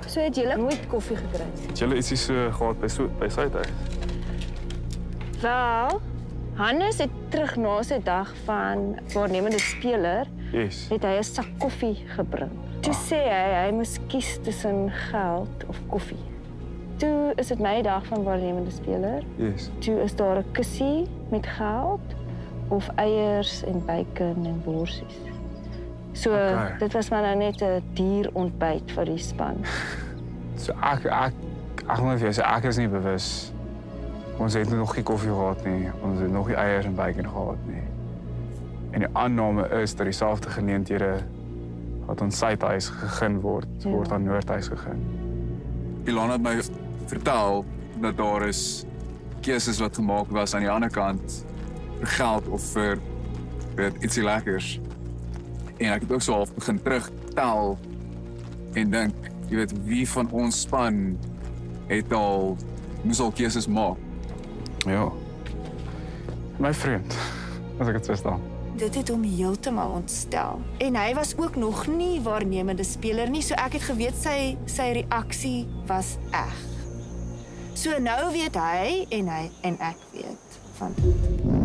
So het julle nooit koffie gekry? Het julle ietsie so gehad by Suidhuis? Wel, Hannes het terug na sy dag van waarnemende speler, Yes. het hy 'n sak koffie gebring. Toe sê hy moes kies tussen geld of koffie. Toe is dit my dag van waarnemende speler. Yes. Toe is daar 'n kussie met geld of eiers en bacon en worsies. So dit was maar nou net 'n duur ontbyt vir die span. So ek moet vir jou sê, ek is nie bewus. Ons het nog nie koffie gehad nie. Ons het nog nie eiers en bacon gehad nie. En die aanname is dat dieselfde geleenthede wat ons Suidhuis gegee word aan Noordhuis gegee. Ilana het my vertel dat daar is keuses wat gemaak was aan die ander kant vir geld of vir ietsie lekkers. En ek het ook so half begin terugtel en dink, jy weet, wie van ons span moes al keuses maak. Ja. My vriend, as ek dit so staan. Dit het hom heeltemal ontstel. En hy was ook nog nie waarnemende speler nie, so ek het geweet sy reaksie was eg. So nou weet hy en ek weet van dit.